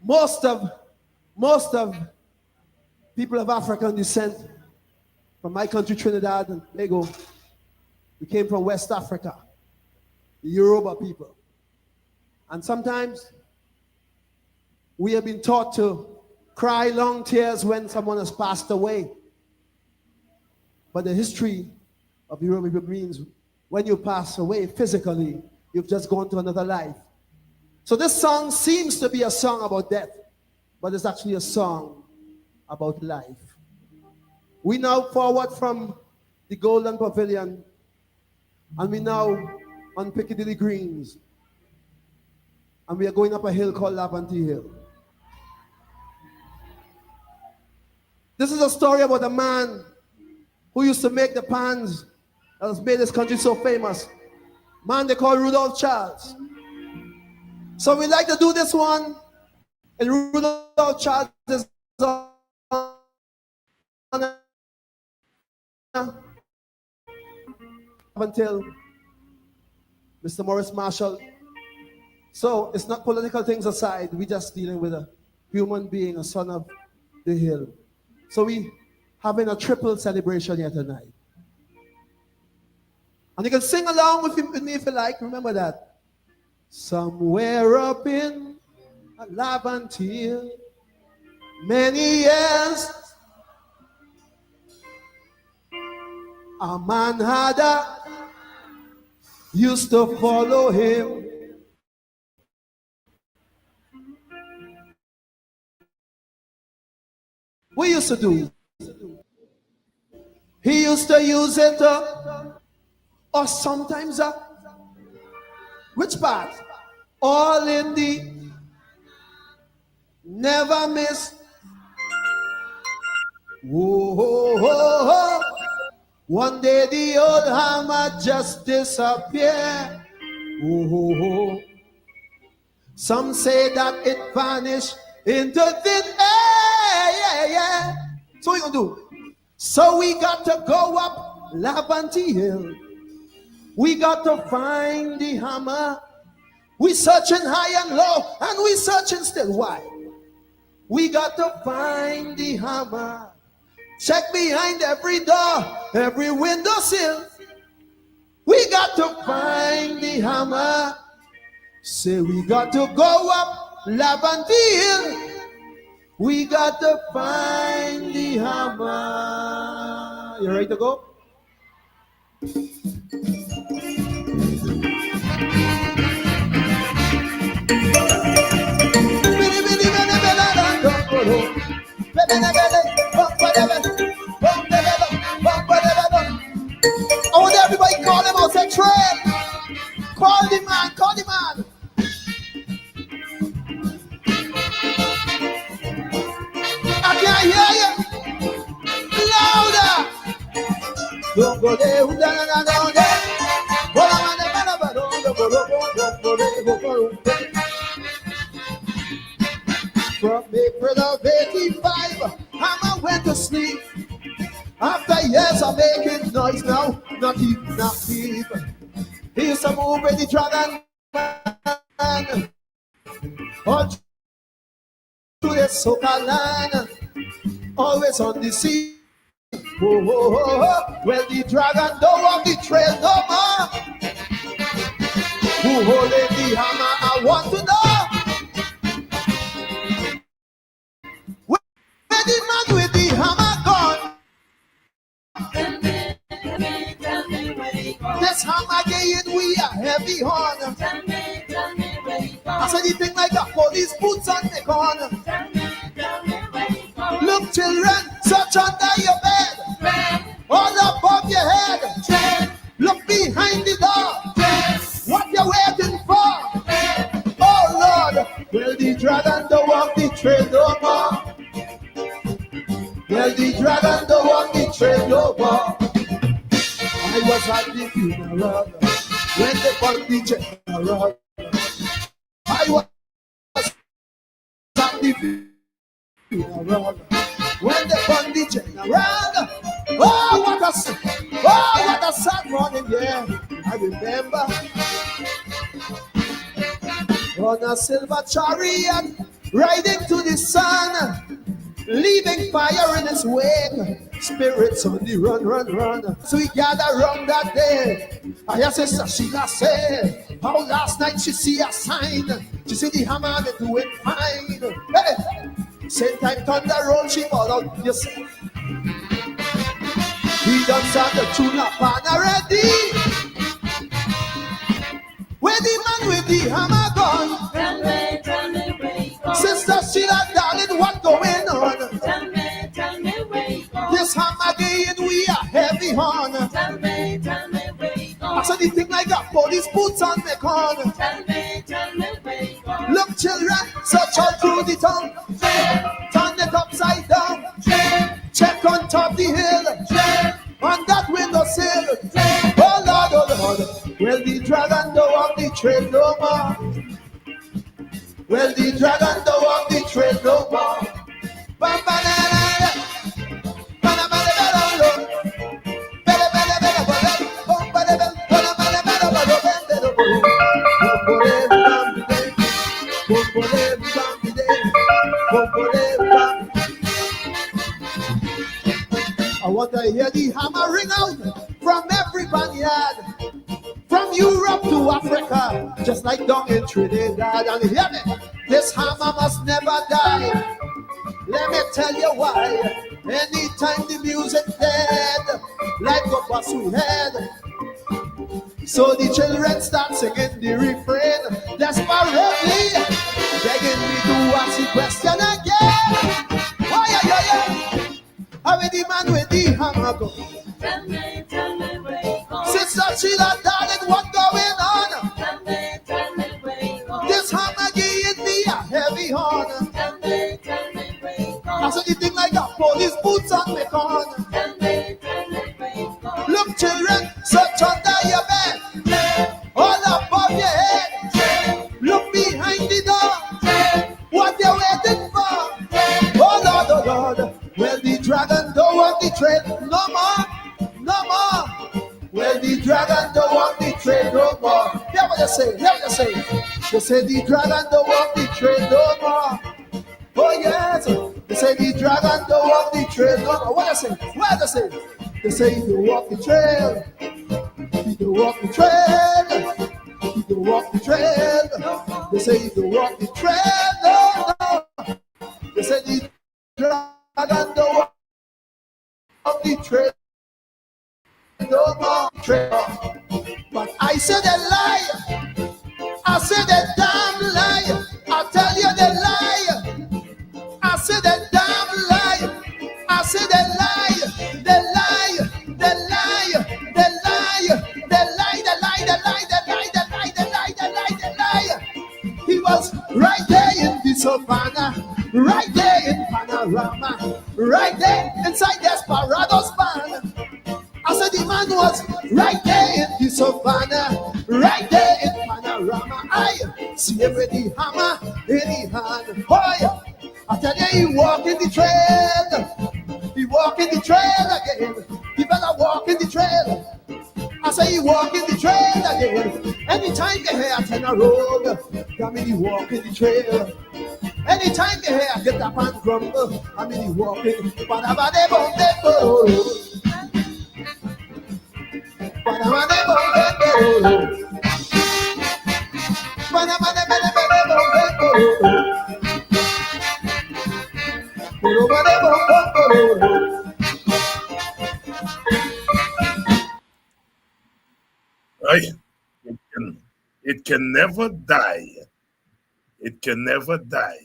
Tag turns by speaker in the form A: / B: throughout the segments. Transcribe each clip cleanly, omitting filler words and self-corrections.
A: most of people of African descent from my country, Trinidad and Tobago, we came from West Africa, the Yoruba people. And sometimes we have been taught to cry long tears when someone has passed away. But the history of the Yoruba people means when you pass away physically, you've just gone to another life. So this song seems to be a song about death, but it's actually a song about life. We now forward from the Golden Pavilion, and we now on Piccadilly Greens, and we are going up a hill called Laventille Hill. This is a story about a man who used to make the pans that has made this country so famous. Man they call Rudolph Charles. So we like to do this one in Rudolph Charles' honor until Mr. Morris Marshall. So it's not political things aside, we just dealing with a human being, a son of the hill. So we having a triple celebration here tonight. And you can sing along with me if you like, remember that. Somewhere up in Laventille, many years, a man used to follow him. We used to do. He used to use it, or sometimes, which part? All in the never miss. Whoa, whoa, whoa, whoa. One day the old hammer just disappeared. Whoa, whoa, whoa. Some say that it vanished into thin air. Yeah, yeah. So what we gonna do? So we got to go up Laventille Hill. We got to find the hammer. We searching high and low, and we searching still. Why? We got to find the hammer. Check behind every door, every windowsill. We got to find the hammer. Say we got to go up Laventille. We got to find the hammer. You ready to go? I want everybody call him out, say Trey. Call the man, call the man. I can't hear you. Louder. Don't go there, down there. From April of 85, Hammer went to sleep. After years of making noise now, not even. He used to move with the dragon man. All to the soca land, always on the sea. Oh, oh, oh, oh. Well, the dragon don't walk the trail no more. Who holding the hammer? I want to know. Where the man with the hammer gone? Tell me where he gone. This hammer getting we a heavy horn. Tell me where he gone. I said the thing like a police boots on the corner. Tell me where he gone. Look, children, search under your bed. Red. All above your head. Red. Look behind the door. Red. What you waiting for? Red. Oh Lord, will the dragon don't walk the trail no more? Well, the dragon don't walk the trail no more. I was at the funeral when they found the general. I was at the funeral when they found the general. Oh, what a sad morning, yeah. I remember. on a silver chariot, riding to the sun, leaving fire in his wake. Spirits on the run, run, run. So we gather round that day. I hear Sister Sheila say, how last night she see a sign. She see the hammer, they doing fine. Hey, same time thunder roll, she fall out. You see, he done start the tune up and already. Where the man with the hammer gone?
B: Tell me where you gone.
A: Sister Sheila, darling, what going on?
B: Tell me where you gone.
A: This hammer again, we are heavy on.
B: Tell me where you gone.
A: I saw the thing like a police boots on me con.
B: Tell me where you gone.
A: Look, children, search all through the town. Turn it upside down. Check on top the hill. On that windowsill. Oh Lord, oh Lord. Well, the dragon don't walk the trail no more. Well, the dragon don't walk the trail no more. Bam, bam, I want to hear the hammer ring out from every vineyard, from Europe to Africa, just like down in Trinidad. And hear me, this hammer must never die. Let me tell you why. Anytime the music dead, like a bus we had. So the children start singing the refrain, desperately begging me to ask the question again. Oh yeah, yeah, yeah. How is the man with the hammer go?
B: Tell me where you gone.
A: Sister Sheila, darling, what going on?
B: Tell me where you gone.
A: This hammer gave me a heavy horn.
B: Tell me where you gone.
A: I saw the thing like a police boots on me con.
B: Tell me where you gone.
A: Look, children, search under your bed, all above your head. Look behind the door. What you waiting for? Oh Lord, oh Lord. Well, the dragon don't walk the trail no more, no more. Well, the dragon don't walk the trail no more. Hear what they say, hear what they say. They say the dragon don't walk the trail no more. Oh yes, they say the dragon don't walk the trail no more. What they say? What they say? They say he don't walk the trail. He don't walk the trail. He don't walk the trail. They say he don't walk the trail no, no. They say the dragon don't walk the trail no more trail. But I said a lie. I said a damn lie. I tell you the lie. I said a damn lie. I said a lie. The lie. The lie. The lie. The lie. The lie. The lie. The lie. The lie. The lie. The lie. The lie. He was right there in the savannah, right there in Panorama, right there inside Desperado's band. I said the man was right there in the savannah, right there in Panorama. I see him with the hammer in the hand. Oh yeah. I tell you, he walk in the trail. He walk in the trail again. He better walk in the trail. I say he walk in the trail again. Anytime you hear turn a road, I mean he walk in the trail. Anytime you hear get up and grumble, I mean he walk in.
C: Right? It can never die. It can never die.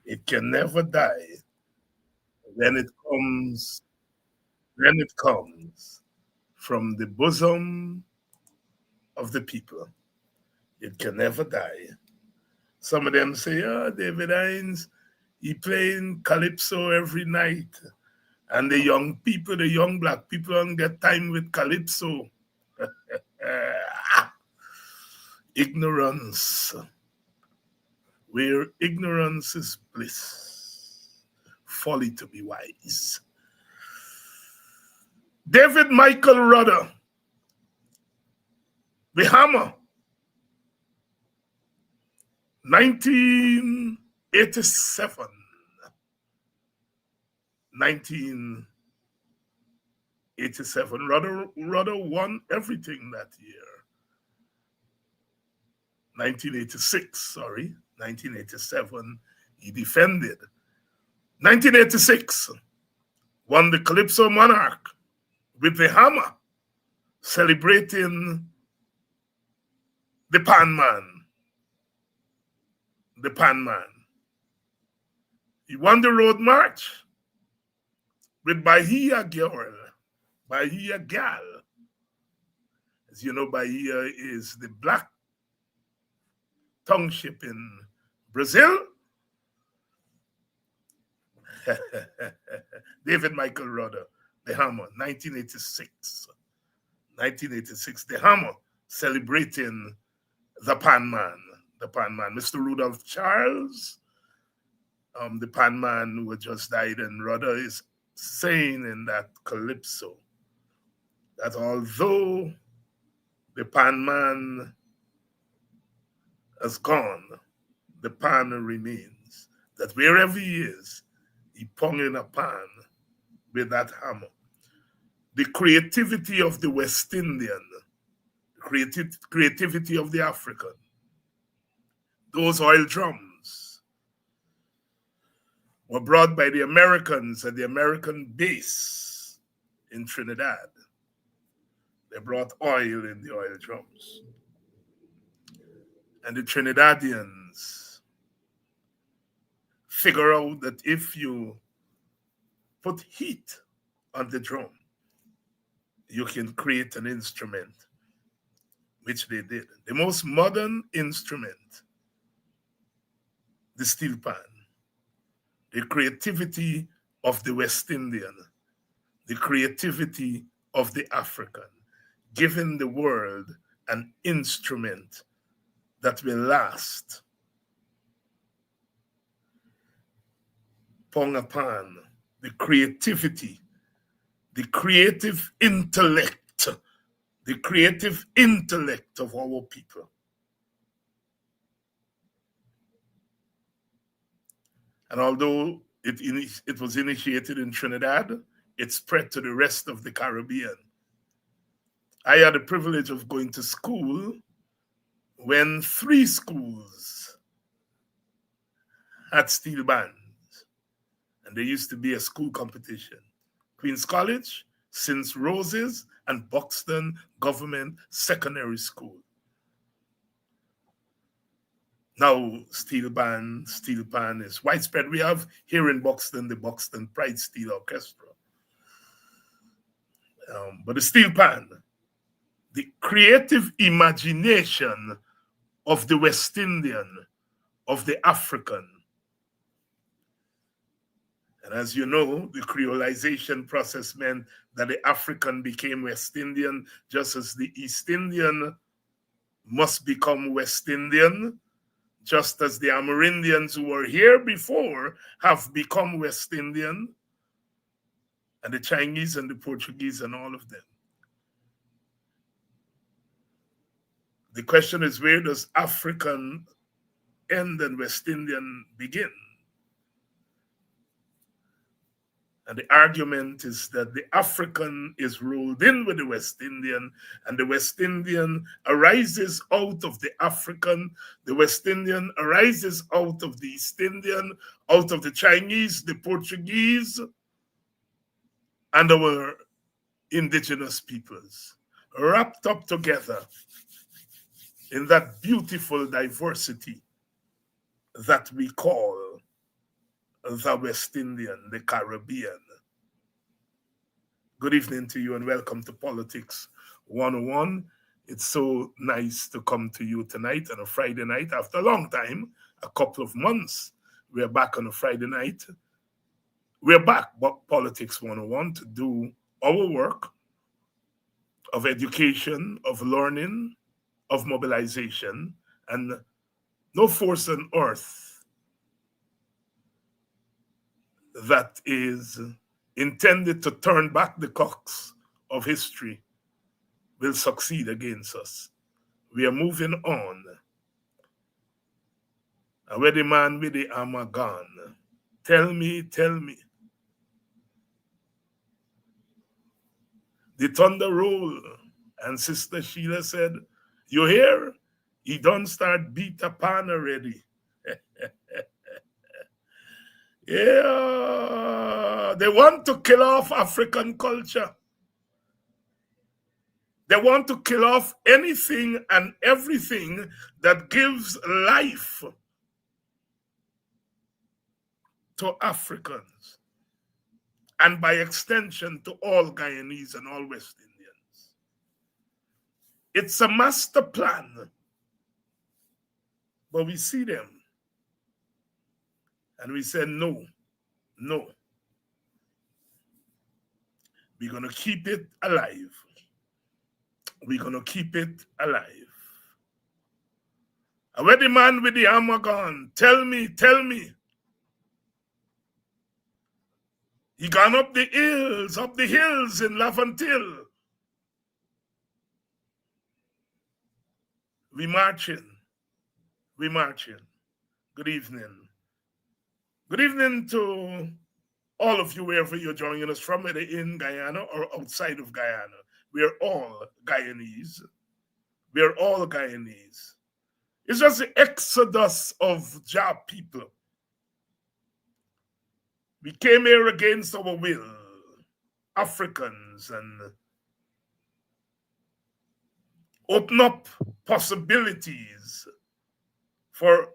C: It can never die. When it comes from the bosom of the people. It can never die. Some of them say, oh, David Hines, he playing calypso every night. And the young people, the young black people don't get time with calypso. Ignorance. Where ignorance is bliss. Folly to be wise. David Michael Rudder, the hammer. 1987. 1987. Rudder won everything that year. 1986, sorry. 1987, he defended. 1986, won the Calypso Monarch with the hammer, celebrating the Pan Man. The Pan Man. He won the Road March with Bahia Girl. Bahia Gal. As you know, Bahia is the black township in Brazil. David Michael Rudder, the hammer, 1986. 1986, the hammer, celebrating the Pan Man. The Pan Man. Mr. Rudolph Charles, the Pan Man who had just died, and Rudder is saying in that Calypso that although the Pan Man has gone, the pan remains. That wherever he is, he ponging a pan with that hammer. The creativity of the West Indian, creativity of the African, those oil drums were brought by the Americans at the American base in Trinidad. They brought oil in the oil drums. And the Trinidadians figure out that if you put heat on the drum, you can create an instrument, which they did. The most modern instrument, the steel pan, the creativity of the West Indian, the creativity of the African, giving the world an instrument that will last. Pongapan, the creativity, the creative intellect of our people. And although it was initiated in Trinidad, it spread to the rest of the Caribbean. I had the privilege of going to school when 3 schools had steel bands. And there used to be a school competition. Queen's College, St. Roses, and Buxton Government Secondary School. Now, steel pan is widespread. We have here in Buxton, the Buxton Pride Steel Orchestra. But the steel pan, the creative imagination of the West Indian, of the African. And as you know, the creolization process meant that the African became West Indian, just as the East Indian must become West Indian, just as the Amerindians who were here before have become West Indian, and the Chinese and the Portuguese and all of them. The question is, where does African end and West Indian begin? And the argument is that the African is rolled in with the West Indian, and the West Indian arises out of the African, the West Indian arises out of the East Indian, out of the Chinese, the Portuguese, and our indigenous peoples, wrapped up together in that beautiful diversity that we call the West Indian, the Caribbean. Good evening to you and welcome to Politics 101. It's so nice to come to you tonight on a Friday night. After a long time, a couple of months, we're back on a Friday night. We're back, Politics 101, to do our work of education, of learning, of mobilization, and no force on earth that is intended to turn back the clocks of history will succeed against us. We are moving on. Where the man with the armor gone? Tell me. The thunder roll, and Sister Sheila said, you hear? He done start beat upon already. Yeah, they want to kill off African culture. They want to kill off anything and everything that gives life to Africans, and by extension to all Guyanese and all West Indians. It's a master plan, but we see them and we say, no. We're going to keep it alive. We're going to keep it alive. And where the man with the armor gone? Tell me. He gone up the hills in Laventille. We marching. Good evening. Good evening to all of you, wherever you're joining us from, whether in Guyana or outside of Guyana. We're all Guyanese. It's just the exodus of Jah people. We came here against our will, Africans, and open up possibilities for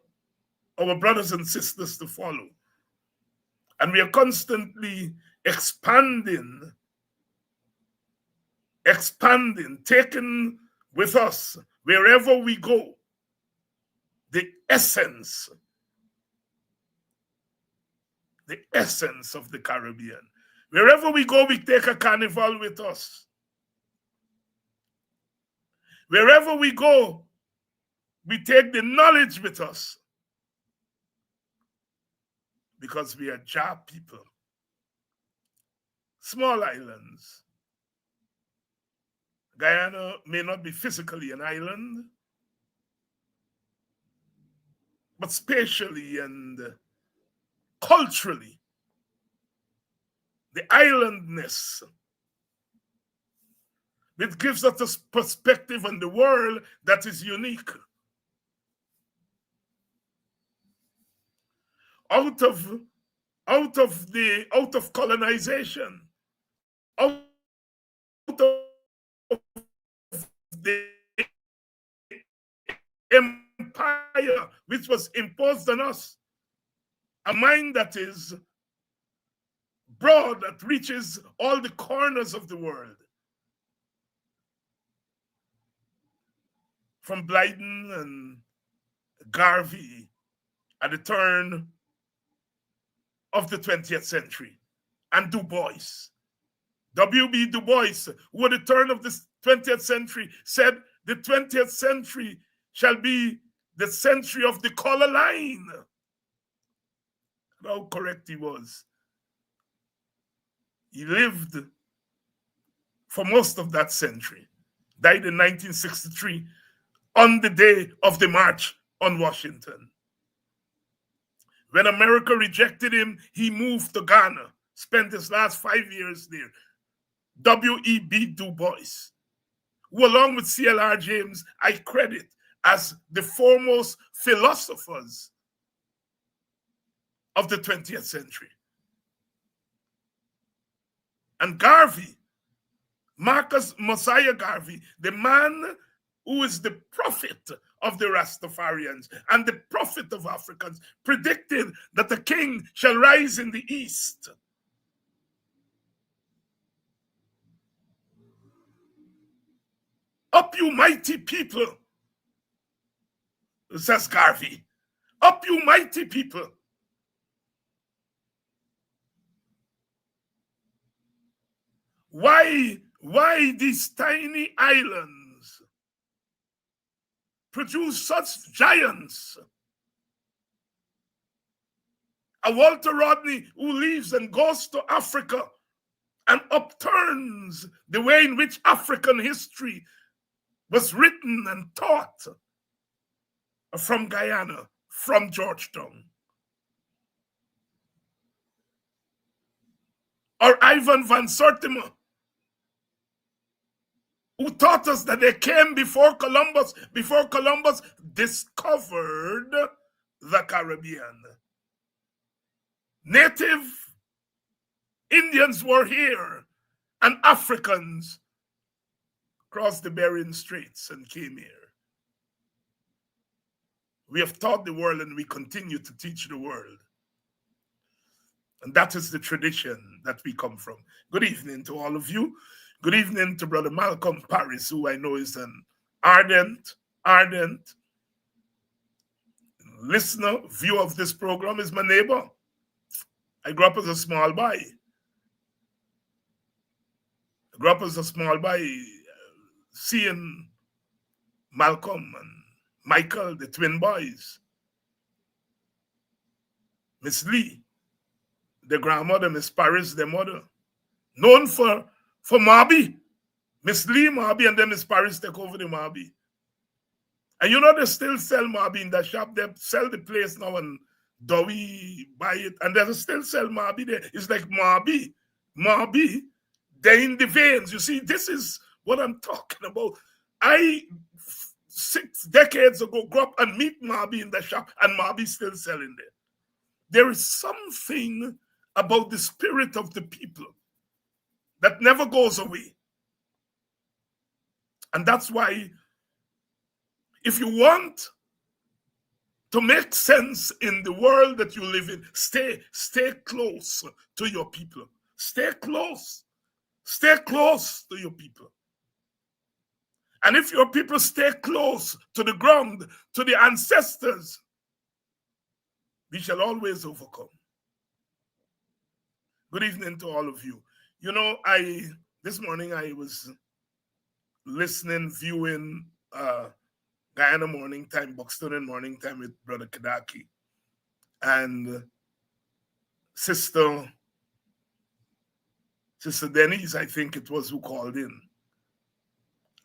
C: our brothers and sisters to follow. And we are constantly expanding, taking with us wherever we go the essence of the Caribbean. Wherever we go, we take a carnival with us. Wherever we go, we take the knowledge with us. Because we are Jah people. Small islands. Guyana may not be physically an island, but spatially and culturally, the islandness, it gives us a perspective on the world that is unique. Out of colonization, out of the empire which was imposed on us, a mind that is broad, that reaches all the corners of the world. From Blyden and Garvey at the turn of the 20th century, and Du Bois. W.B. Du Bois, who at the turn of the 20th century said, the 20th century shall be the century of the color line. How correct he was. He lived for most of that century, died in 1963 on the day of the March on Washington. When America rejected him, he moved to Ghana, spent his last 5 years there. W.E.B. Du Bois, who along with C.L.R. James, I credit as the foremost philosophers of the 20th century. And Garvey, Marcus Mosiah Garvey, the man who is the prophet of the Rastafarians and the prophet of Africans, predicted that the king shall rise in the east. Up, you mighty people, says Garvey. Up, you mighty people. Why these tiny islands produce such giants? A Walter Rodney who leaves and goes to Africa and upturns the way in which African history was written and taught from Guyana, from Georgetown. Or Ivan van Sertima, who taught us that they came before Columbus discovered the Caribbean. Native Indians were here, and Africans crossed the Bering Straits and came here. We have taught the world, and we continue to teach the world. And that is the tradition that we come from. Good evening to all of you. Good evening to Brother Malcolm Paris, who I know is an ardent listener, viewer of this program, is my neighbor. I grew up as a small boy. Seeing Malcolm and Michael, the twin boys. Miss Lee, the grandmother, Miss Paris, the mother. Known for Marby. Miss Lee, Marby, and then Miss Paris take over the Marby. And you know they still sell Marby in the shop. They sell the place now and Dowie buy it. And they still sell Marby there. It's like Marby, they're in the veins. You see, this is what I'm talking about. I, 6 decades ago, grew up and meet Marby in the shop, and Marby still selling there. There is something about the spirit of the people that never goes away. And that's why, if you want to make sense in the world that you live in, stay close to your people. Stay close to your people. And if your people stay close to the ground, to the ancestors, we shall always overcome. Good evening to all of you. You know, this morning I was listening, viewing Guyana Morning Time, Buxton Morning Time with Brother Kadaki. And Sister Denise, I think it was, who called in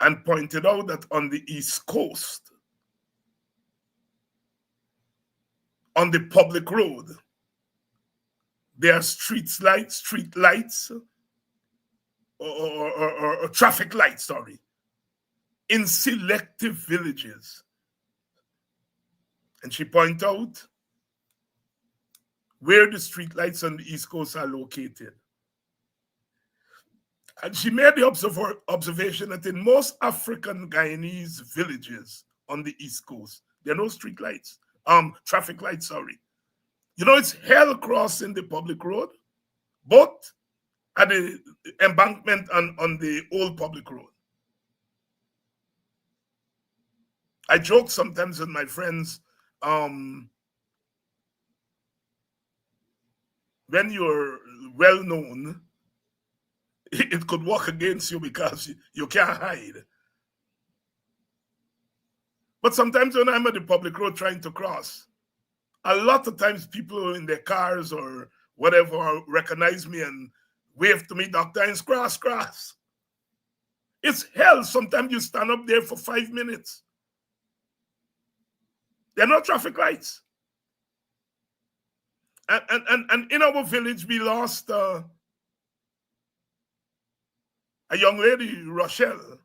C: and pointed out that on the East Coast, on the public road, there are street lights, or traffic lights, in selective villages. And she pointed out where the street lights on the East Coast are located. And she made the observation that in most African Guyanese villages on the East Coast, there are no street lights, traffic lights, You know, it's hell crossing the public road, but at the embankment on the old public road. I joke sometimes with my friends, when you're well known, it could work against you because you can't hide. But sometimes when I'm at the public road trying to cross, a lot of times people in their cars or whatever recognize me and wave to me, Doctor, and cross. It's hell. Sometimes you stand up there for 5 minutes. There are no traffic lights. And in our village, we lost a young lady, Rochelle,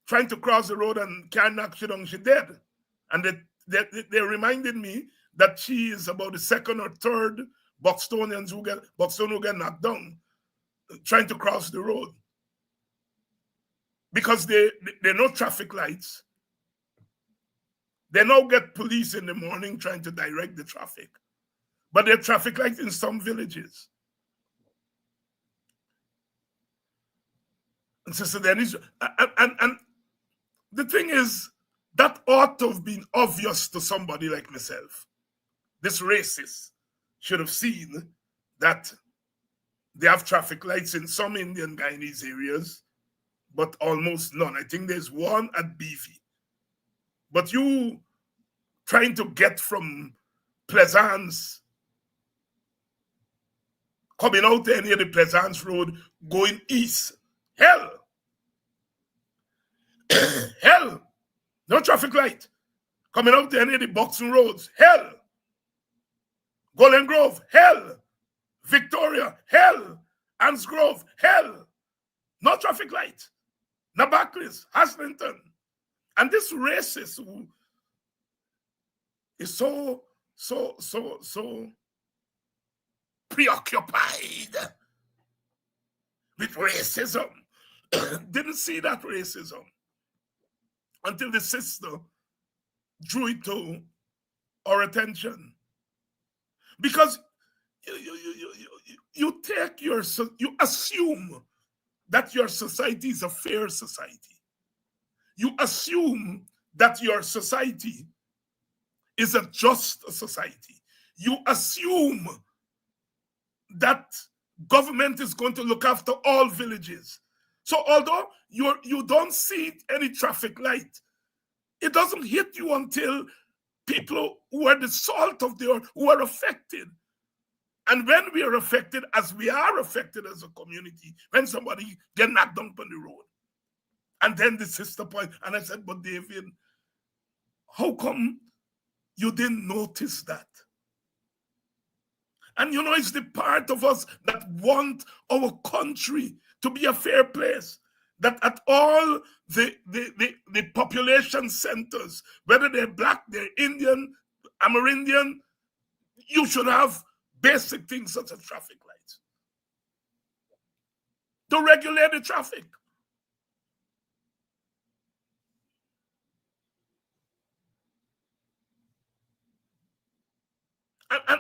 C: trying to cross the road and can't knock she down, she dead. And they reminded me that she is about the second or third Buxtonians who get knocked down trying to cross the road. Because there are no traffic lights. They now get police in the morning trying to direct the traffic. But there are traffic lights in some villages. And Sister Denise, and the thing is, that ought to have been obvious to somebody like myself. This racist should have seen that they have traffic lights in some Indian Guyanese areas, but almost none. I think there's one at BV. But you trying to get from Plaisance, coming out any of the Plaisance Road, going east, hell. Hell. No traffic light. Coming out to any of the boxing roads, hell. Golden Grove, hell. Victoria, hell. Ansgrove, hell. No traffic light. No Barclays, Haslington. And this racist who is so preoccupied with racism didn't see that racism until the sister drew it to our attention. Because you assume that your society is a fair society. You assume that your society is a just society. You assume that government is going to look after all villages. So although you don't see any traffic light, it doesn't hit you until people who are the salt of the earth, who are affected. And when we are affected, as we are affected as a community, when somebody get knocked down on the road. And then the sister point, and I said, but David, how come you didn't notice that? And you know, it's the part of us that want our country to be a fair place, that at all the population centers, whether they're black, they're Indian, Amerindian, you should have basic things such as traffic lights to regulate the traffic.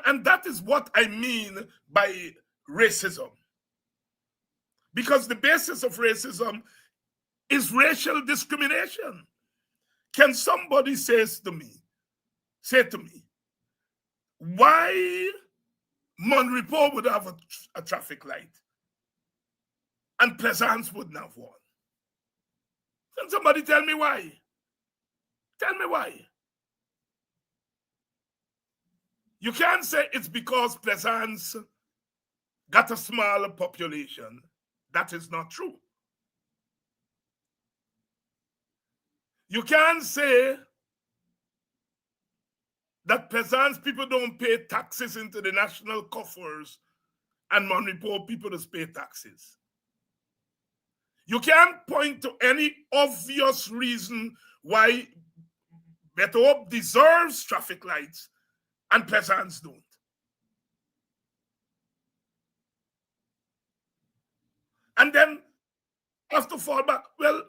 C: And that is what I mean by racism. Because the basis of racism is racial discrimination. Can somebody say to me, why Monrepo would have a traffic light and Pleasance wouldn't have one? Can somebody tell me why? Tell me why. You can't say it's because Pleasance got a smaller population. That is not true. You can't say that Pleasance people don't pay taxes into the national coffers and Monrepo people just pay taxes. You can't point to any obvious reason why Better Hope deserves traffic lights and Pleasance don't. And then have to fall back. Well,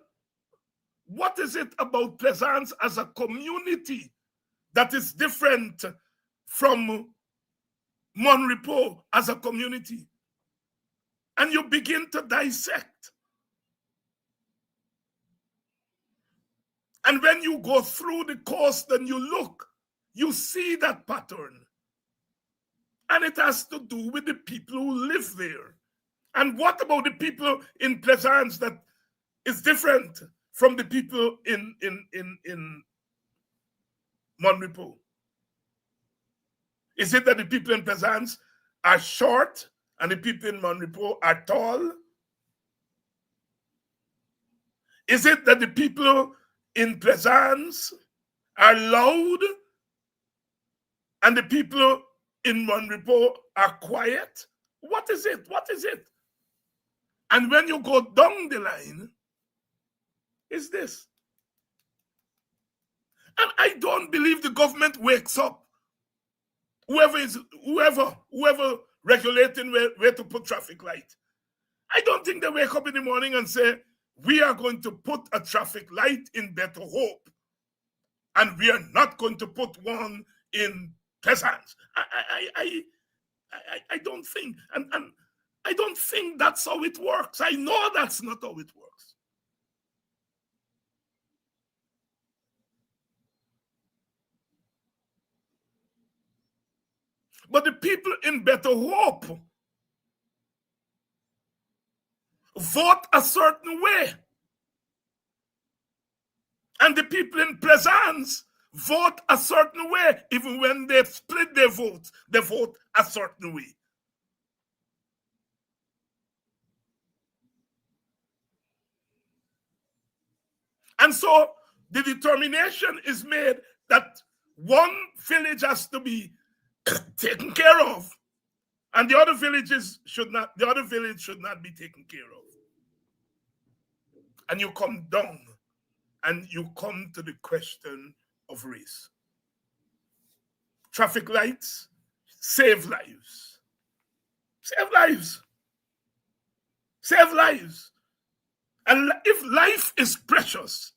C: what is it about Pleasance as a community that is different from Monrepo as a community? And you begin to dissect. And when you go through the coast and you look, you see that pattern. And it has to do with the people who live there. And what about the people in Pleasance that is different from the people in Monrepo? Is it that the people in Pleasance are short and the people in Monrepo are tall? Is it that the people in Pleasance are loud and the people in Monrepo are quiet? What is it? What is it? And when you go down the line, is this. And I don't believe the government wakes up. Whoever regulating where to put traffic light. I don't think they wake up in the morning and say, we are going to put a traffic light in Better Hope, and we are not going to put one in Pleasance. I don't think, and I don't think that's how it works. I know that's not how it works. But the people in Better Hope vote a certain way. And the people in Pleasance vote a certain way. Even when they split their votes, they vote a certain way. And so the determination is made that one village has to be taken care of, and the other village should not be taken care of. And you come down and you come to the question of race. Traffic lights save lives. Save lives. Save lives. And if life is precious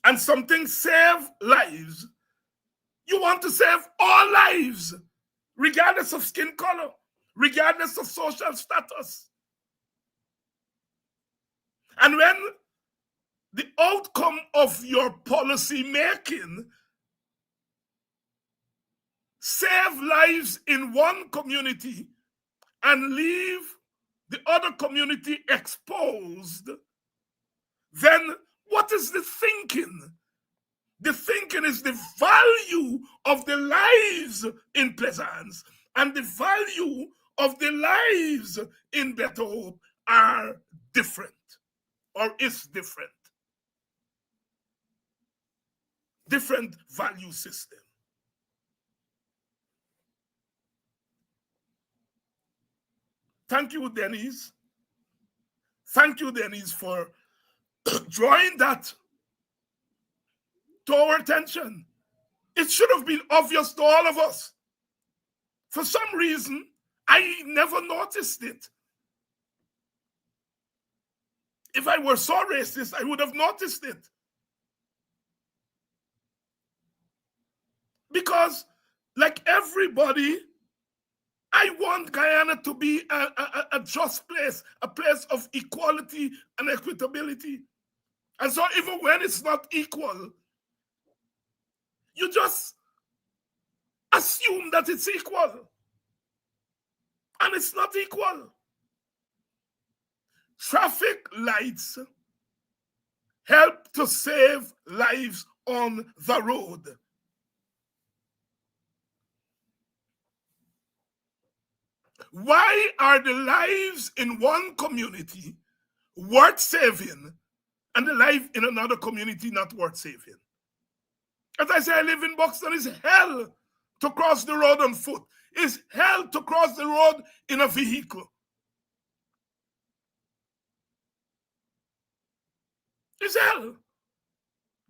C: and something save lives, you want to save all lives, regardless of skin color, regardless of social status. And when the outcome of your policy making save lives in one community and leave the other community exposed, then what is the thinking? The thinking is the value of the lives in Pleasance and the value of the lives in Better Hope are different, or is different. Different value system. Thank you, Denise. Thank you, Denise, for drawing that to our attention. It should have been obvious to all of us. For some reason, I never noticed it. If I were so racist, I would have noticed it. Because, like everybody, I want Guyana to be a just place, a place of equality and equitability. And so even when it's not equal, you just assume that it's equal. And it's not equal. Traffic lights help to save lives on the road. Why are the lives in one community worth saving and the life in another community not worth saving? As I say, I live in Buxton. It's hell to cross the road on foot. It's hell to cross the road in a vehicle. It's hell.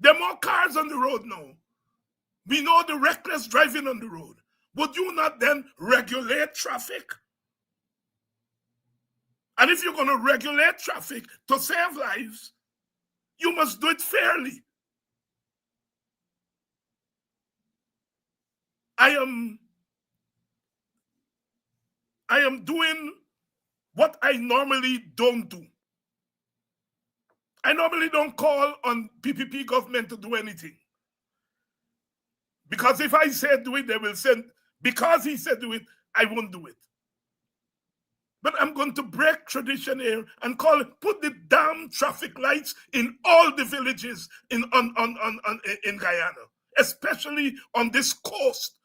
C: There are more cars on the road now. We know the reckless driving on the road. Would you not then regulate traffic? And if you're going to regulate traffic to save lives, you must do it fairly. I am doing what I normally don't do. I normally don't call on PPP government to do anything. Because if I say do it, they will send, because he said do it, I won't do it. But I'm going to break tradition here and call it, put the damn traffic lights in all the villages in Guyana, especially on this coast.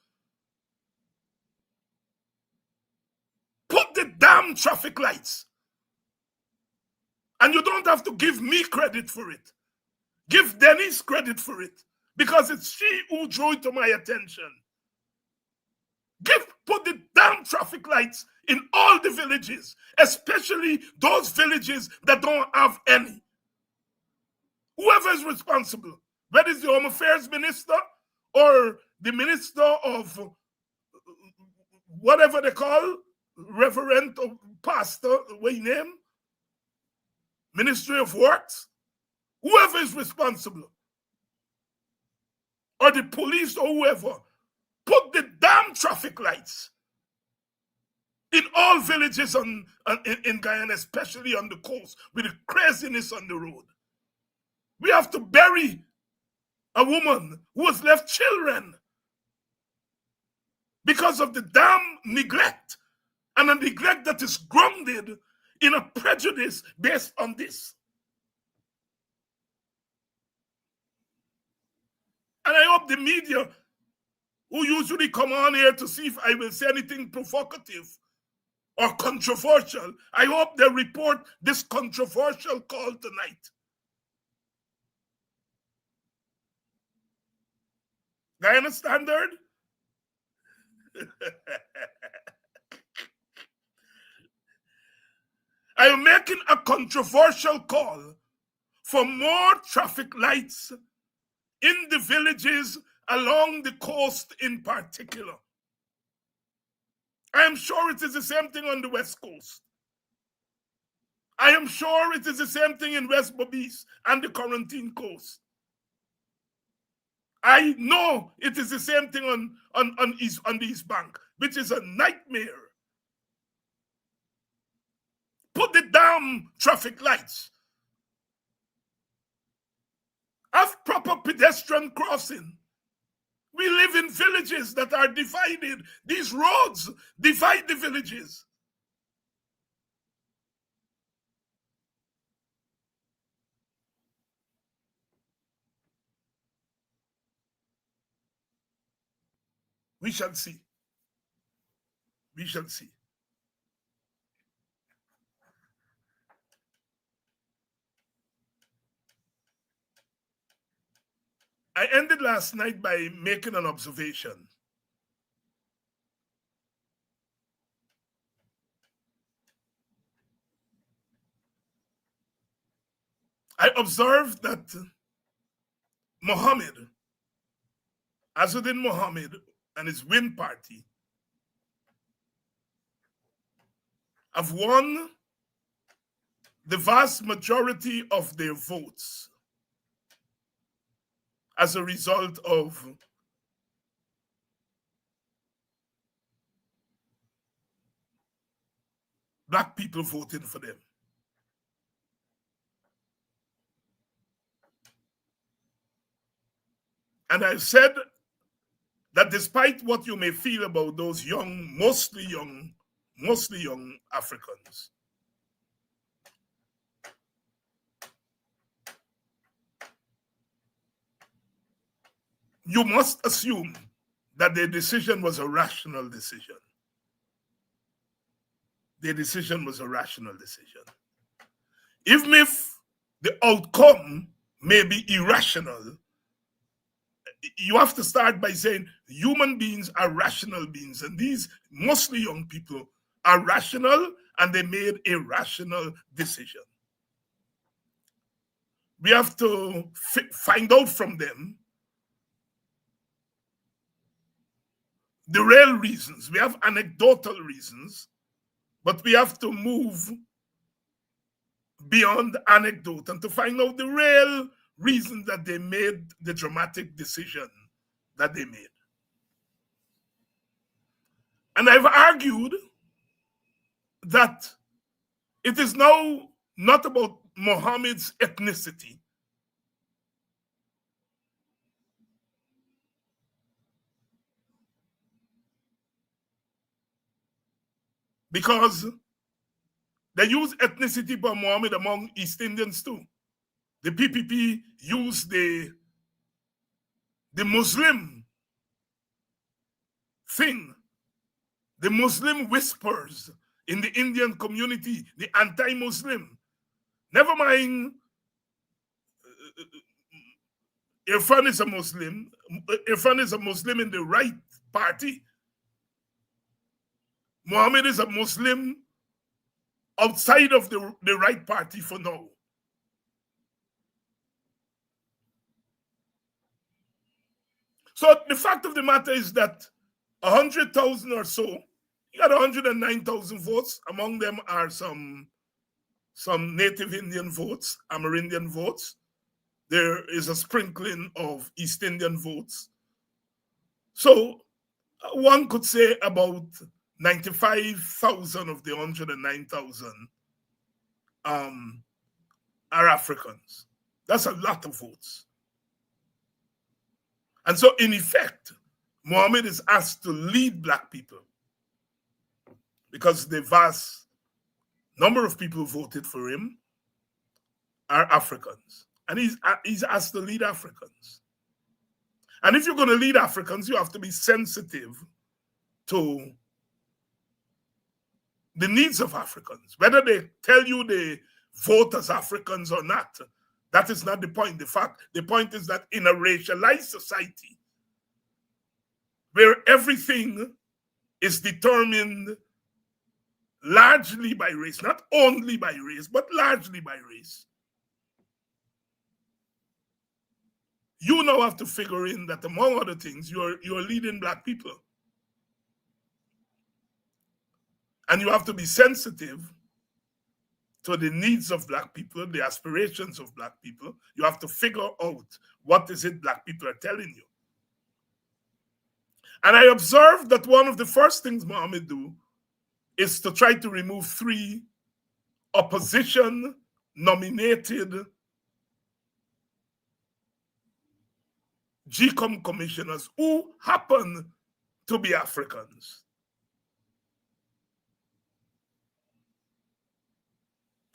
C: Put the damn traffic lights. And you don't have to give me credit for it. Give Denise credit for it. Because it's she who drew it to my attention. Put the damn traffic lights in all the villages, especially those villages that don't have any. Whoever is responsible, whether it's the Home Affairs Minister or the Minister of whatever they call, Reverend or Pastor, what you name, Ministry of Works, whoever is responsible, or the police or whoever, put the damn traffic lights in all villages in Guyana, especially on the coast, with the craziness on the road. We have to bury a woman who has left children because of the damn neglect, and a neglect that is grounded in a prejudice based on this. And I hope the media, who usually come on here to see if I will say anything provocative or controversial, I hope they report this controversial call tonight. Guyana Standard? I am making a controversial call for more traffic lights in the villages along the coast in particular. I am sure it is the same thing on the West Coast. I am sure it is the same thing in West Bobis and the Quarantine Coast. I know it is the same thing on the East Bank, which is a nightmare. Put the damn traffic lights. Have proper pedestrian crossing. We live in villages that are divided. These roads divide the villages. We shall see. We shall see. I ended last night by making an observation. I observed that Muhammad, Azuddin Muhammad, and his Win Party have won the vast majority of their votes as a result of Black people voting for them. And I've said that despite what you may feel about those young, mostly young Africans, you must assume that their decision was a rational decision. Their decision was a rational decision. Even if the outcome may be irrational, you have to start by saying human beings are rational beings, and these mostly young people are rational, and they made a rational decision. We have to find out from them the real reasons. We have anecdotal reasons, but we have to move beyond anecdote and to find out the real reason that they made the dramatic decision that they made. And I've argued that it is now not about Muhammad's ethnicity, because they use ethnicity for Muhammad among East Indians too. The PPP use the Muslim thing, the Muslim whispers in the Indian community, the anti-Muslim. Never mind, Irfan is a Muslim. Irfan is a Muslim in the right party. Muhammad is a Muslim outside of the right party for now. So the fact of the matter is that 100,000 or so, you got 109,000 votes. Among them are some Native Indian votes, Amerindian votes. There is a sprinkling of East Indian votes. So one could say about 95,000 of the 109,000 are Africans. That's a lot of votes. And so, in effect, Muhammad is asked to lead Black people because the vast number of people who voted for him are Africans. And he's asked to lead Africans. And if you're going to lead Africans, you have to be sensitive to the needs of Africans. Whether they tell you they vote as Africans or not, that is not the point. The point is that in a racialized society, where everything is determined largely by race, not only by race, but largely by race. You now have to figure in that, among other things, you're leading Black people. And you have to be sensitive to the needs of Black people, the aspirations of Black people. You have to figure out what is it Black people are telling you. And I observed that one of the first things Muhammad do is to try to remove 3 opposition-nominated GCOM commissioners who happen to be Africans.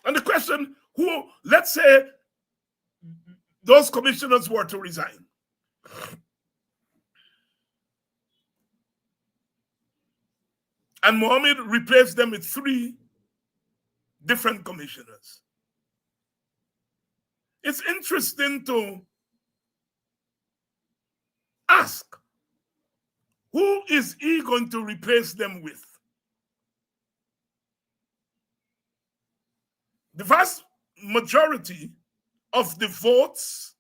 C: And the question, let's say those commissioners were to resign. And Muhammad replaced them with 3 different commissioners. It's interesting to ask, who is he going to replace them with? The vast majority of the votes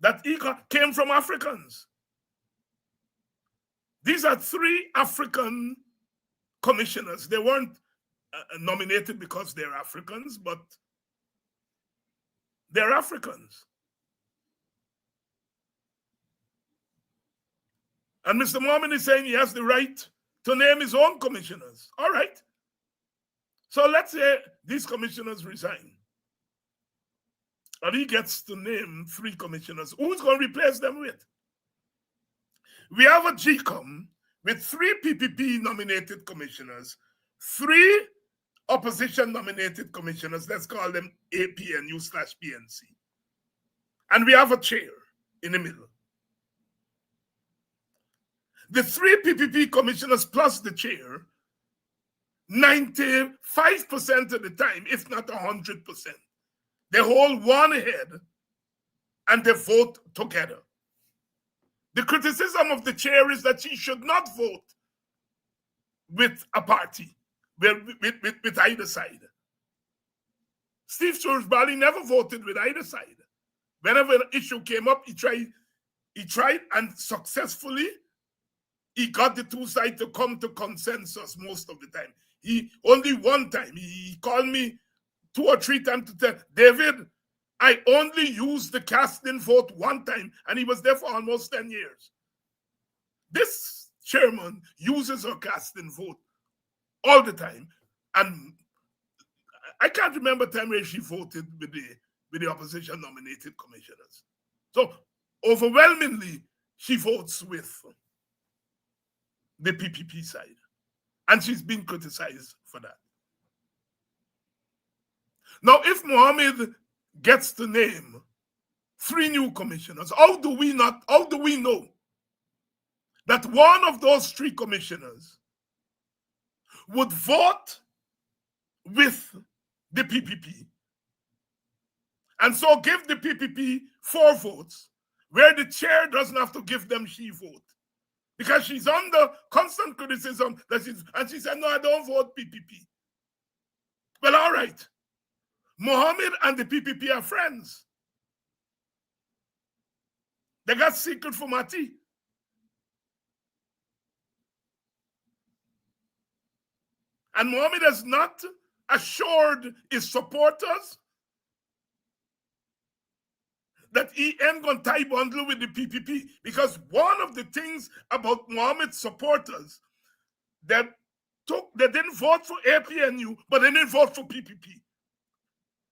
C: that he got came from Africans. These are 3 African commissioners. They weren't nominated because they're Africans, but they're Africans. And Mr. Mormon is saying he has the right to name his own commissioners. All right. So let's say these commissioners resign. And he gets to name 3 commissioners. Who's going to replace them with? We have a GCOM with 3 PPP nominated commissioners, 3 opposition nominated commissioners, let's call them APNU/PNC. And we have a chair in the middle. The 3 PPP commissioners plus the chair, 95% of the time, if not 100%, they hold one head and they vote together. The criticism of the chair is that she should not vote with a party, with either side. Steve Shrewsbury never voted with either side. Whenever an issue came up, he tried and successfully, he got the 2 sides to come to consensus most of the time. Only one time, he called me 2 or 3 times to tell, David, I only used the casting vote one time, and he was there for almost 10 years. This chairman uses her casting vote all the time, and I can't remember a time where she voted with the opposition nominated commissioners. So overwhelmingly, she votes with the PPP side, and she's been criticized for that. Now, if Muhammad gets to name 3 new commissioners, how do we know that one of those 3 commissioners would vote with the PPP and so give the PPP 4 votes, where the chair doesn't have to give them she vote? Because she's under constant criticism and she said, no, I don't vote PPP. Well, all right. Muhammad and the PPP are friends. They got secret Fumati. And Muhammad has not assured his supporters that he ain't going to tie bundle with the PPP. Because one of the things about Muhammad's supporters, they didn't vote for APNU, but they didn't vote for PPP.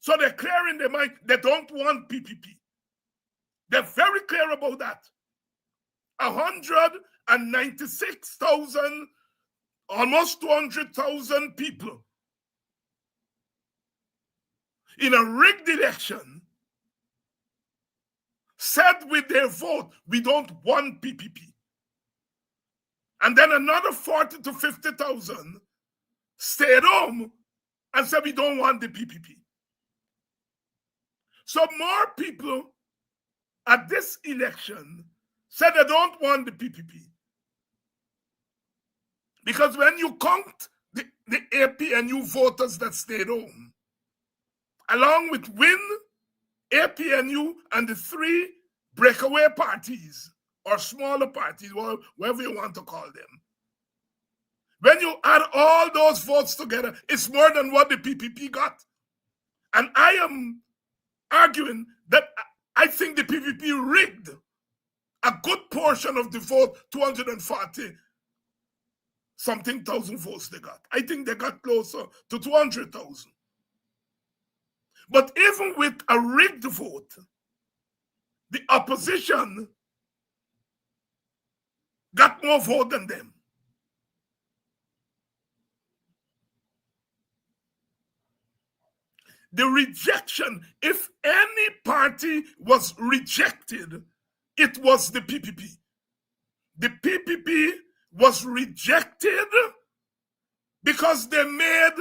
C: So they're clear in their mind they don't want PPP. They're very clear about that. 196,000, almost 200,000 people in a rigged election said with their vote, we don't want PPP. And then another 40 to 50,000 stayed home and said we don't want the PPP. So more people at this election said they don't want the PPP Because when you count the APNU voters that stayed home, along with WIN, APNU, and the three breakaway parties or smaller parties, whatever you want to call them, when you add all those votes together, it's more than what the PPP got. And I am arguing that I think the PPP rigged a good portion of the vote, 240 something thousand votes they got. I think they got closer to 200,000. But even with a rigged vote, the opposition got more vote than them. The rejection, if any party was rejected, it was the PPP. The PPP was rejected because they made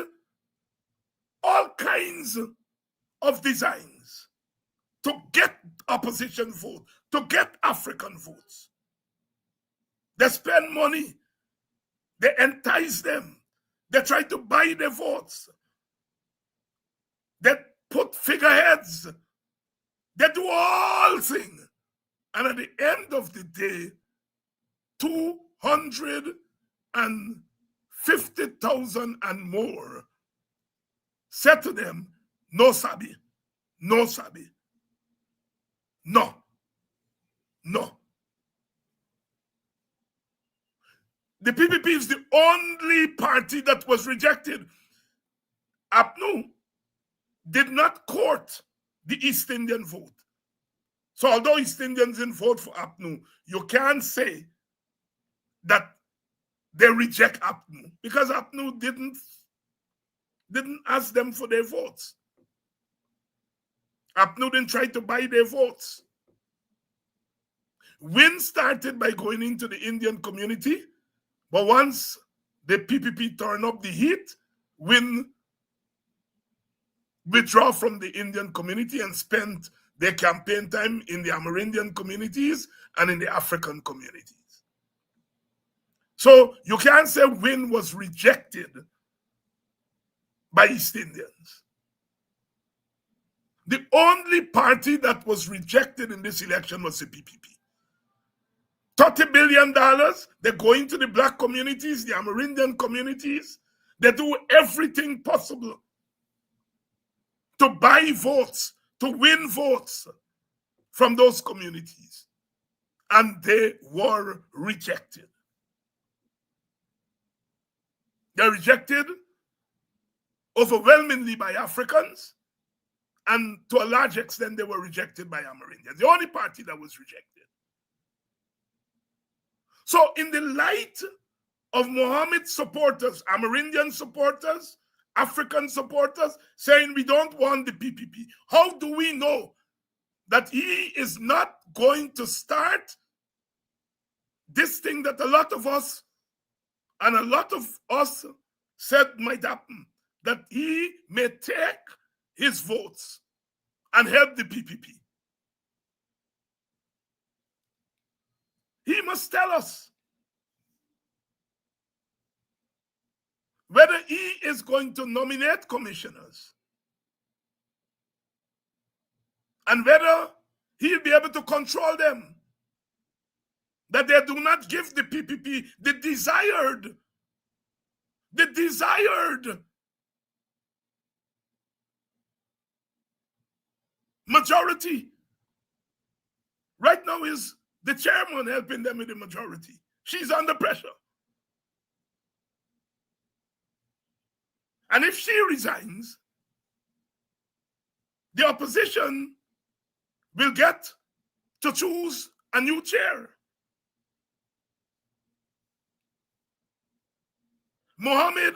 C: all kinds of designs to get opposition vote, to get African votes. They spend money. They entice them. They try to buy their votes. They put figureheads. They do all things. And at the end of the day, 250,000 and more said to them, no sabi, no sabi, no, no. The PPP is the only party that was rejected. APNU did not court the East Indian vote. So although East Indians didn't vote for APNU, you can't say that they reject APNU because APNU didn't ask them for their votes. APNU didn't try to buy their votes. WIN started by going into the Indian community, but once the PPP turned up the heat, WIN withdraw from the Indian community and spent their campaign time in the Amerindian communities and in the African communities. So you can't say WIN was rejected by East Indians. The only party that was rejected in this election was the PPP. $30 billion, they go into the black communities, the Amerindian communities. They do everything possible to buy votes, to win votes from those communities. And they were rejected. They're rejected overwhelmingly by Africans, and to a large extent, they were rejected by Amerindians. The only party that was rejected. So in the light of Mohammed supporters, Amerindian supporters, African supporters, saying we don't want the PPP, how do we know that he is not going to start this thing that a lot of us said might happen, that he may take his votes and help the PPP? He must tell us whether he is going to nominate commissioners and whether he'll be able to control them, that they do not give the PPP the desired majority. Right now is the chairman helping them with the majority. She's under pressure. And if she resigns, the opposition will get to choose a new chair. Mohammed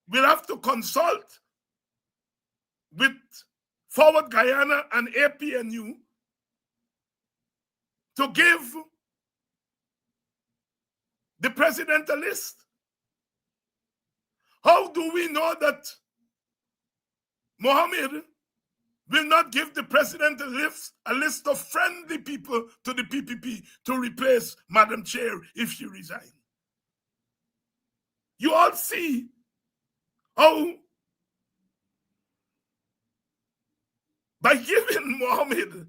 C: will have to consult with Forward Guyana and APNU to give the president a list. How do we know that Mohammed will not give the president a list of friendly people to the PPP to replace Madam Chair if she resigns? You all see how by giving Muhammad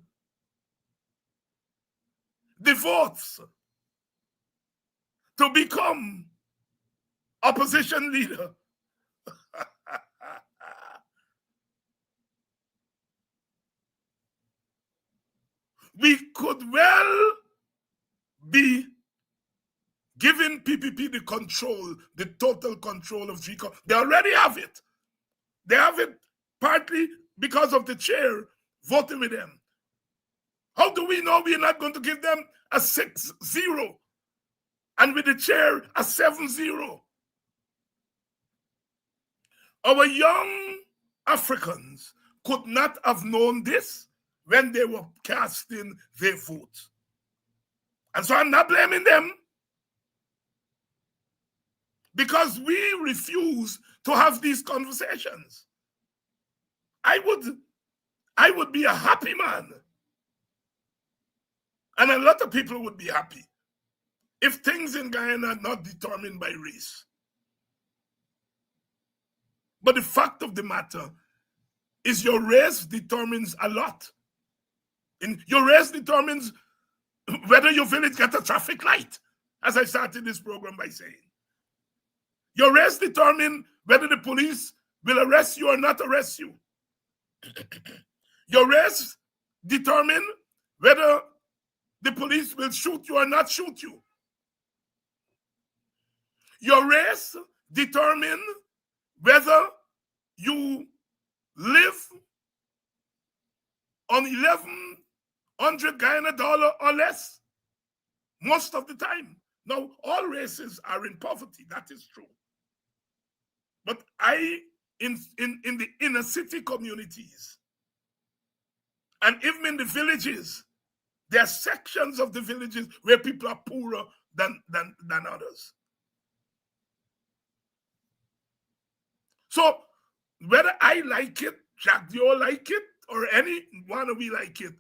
C: the votes to become opposition leader, we could well be giving PPP the control, the total control of GCOM. They already have it. They have it partly because of the chair voting with them. How do we know we're not going to give them a 6-0 and with the chair a 7-0? Our young Africans could not have known this when they were casting their votes. And so I'm not blaming them, because we refuse to have these conversations. I would be a happy man, and a lot of people would be happy, if things in Guyana are not determined by race. But the fact of the matter is your race determines a lot. Your race determines whether your village gets a traffic light, as I started this program by saying. Your race determines whether the police will arrest you or not arrest you. Your race determines whether the police will shoot you or not shoot you. Your race determines whether you live on 1,100 Guyana dollar or less most of the time. Now, all races are in poverty, that is true. But in the inner city communities, and even in the villages, there are sections of the villages where people are poorer than others. So whether I like it, Jack Dio like it, or any one of we like it,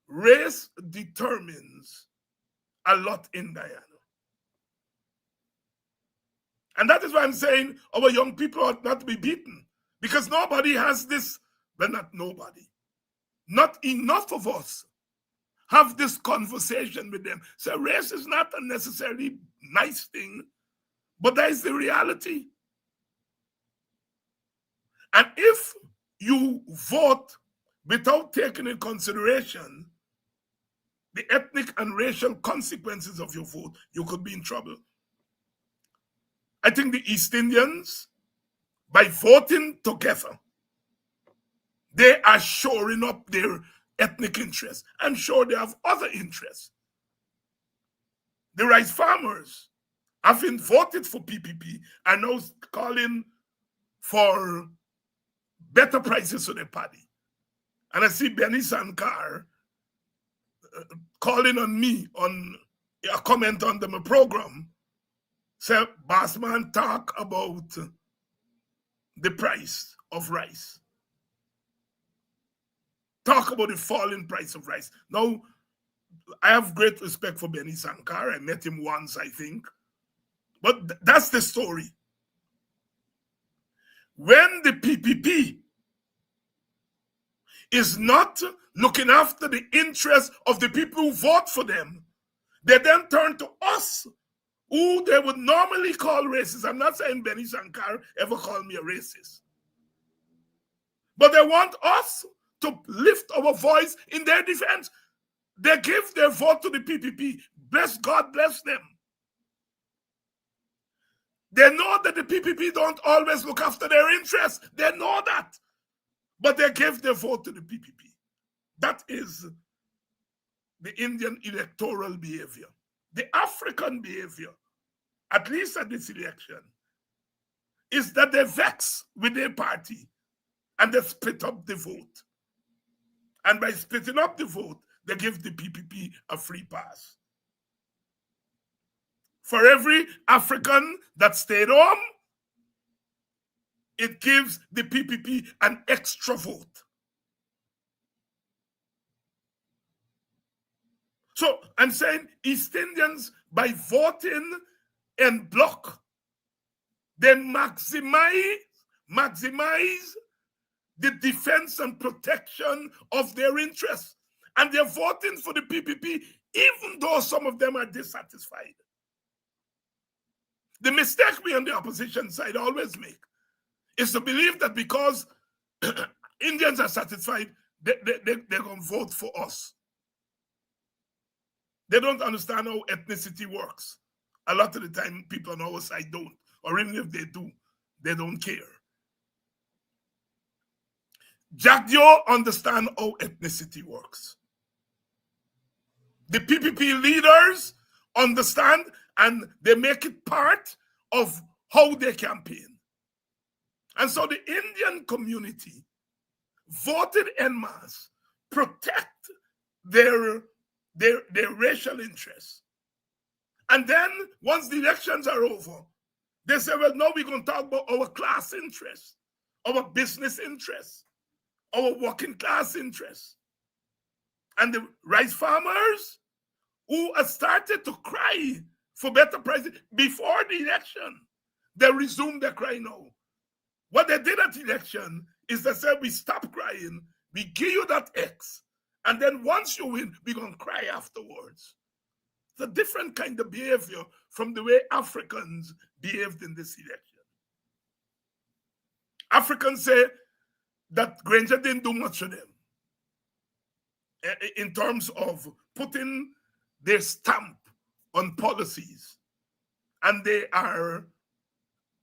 C: race determines a lot in Guyana. And that is why I'm saying our young people ought not to be beaten, because nobody has this, well, not nobody, not enough of us have this conversation with them. So race is not a necessarily nice thing, but that is the reality. And if you vote without taking in consideration the ethnic and racial consequences of your vote, you could be in trouble. I think the East Indians, by voting together, they are shoring up their ethnic interests. I'm sure they have other interests. The rice farmers, having voted for PPP, are now calling for better prices for their paddy. And I see Benny Sankar calling on me on a comment on my program. Say, Bossman, talk about the price of rice. Talk about the falling price of rice. Now, I have great respect for Benny Sankar. I met him once, I think. But that's the story. When the PPP is not looking after the interests of the people who vote for them, they then turn to us, who they would normally call racist. I'm not saying Benny Sankar ever called me a racist. But they want us to lift our voice in their defense. They give their vote to the PPP. Bless God, bless them. They know that the PPP don't always look after their interests. They know that. But they give their vote to the PPP. That is the Indian electoral behavior. The African behavior, at least at this election, is that they vex with their party and they split up the vote. And by splitting up the vote, they give the PPP a free pass. For every African that stayed home, it gives the PPP an extra vote. So I'm saying East Indians, by voting en bloc, They maximize the defense and protection of their interests. And they're voting for the PPP, even though some of them are dissatisfied. The mistake we on the opposition side always make is to believe that because Indians are satisfied, they're going to vote for us. They don't understand how ethnicity works. A lot of the time, people on our side don't. Or even if they do, they don't care. Jagdio understand how ethnicity works. The PPP leaders understand, and they make it part of how they campaign. And so the Indian community voted en masse, protect their racial interests. And then once the elections are over, they say, well, now we're going to talk about our class interests, our business interests, our working class interests. And the rice farmers who had started to cry for better prices before the election, they resumed their cry now. What they did at the election is they said, we stop crying, we give you that X, and then once you win, we're going to cry afterwards. It's a different kind of behavior from the way Africans behaved in this election. Africans say that Granger didn't do much for them in terms of putting their stamp on policies. And they are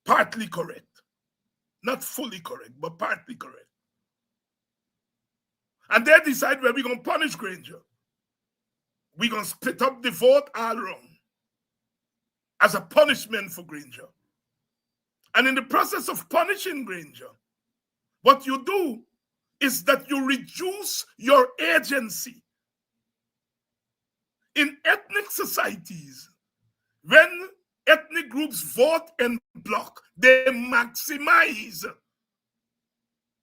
C: partly correct. Not fully correct, but partly correct. And they decide, well, we're going to punish Granger. We're going to split up the vote all around as a punishment for Granger. And in the process of punishing Granger, what you do is that you reduce your agency. In ethnic societies, when ethnic groups vote en bloc, they maximize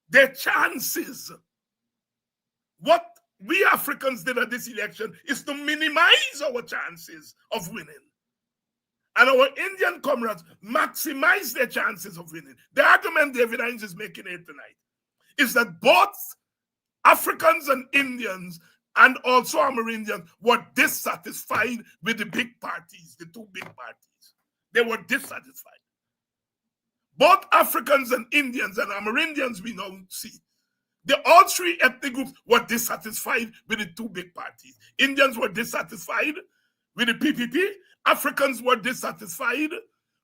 C: their chances. What we Africans did at this election is to minimize our chances of winning. And our Indian comrades maximize their chances of winning. The argument David Hinds is making here tonight is that both Africans and Indians and also Amerindians were dissatisfied with the big parties, the two big parties. They were dissatisfied. Both Africans and Indians and Amerindians we now see, all three ethnic groups were dissatisfied with the two big parties. Indians were dissatisfied with the PPP. Africans were dissatisfied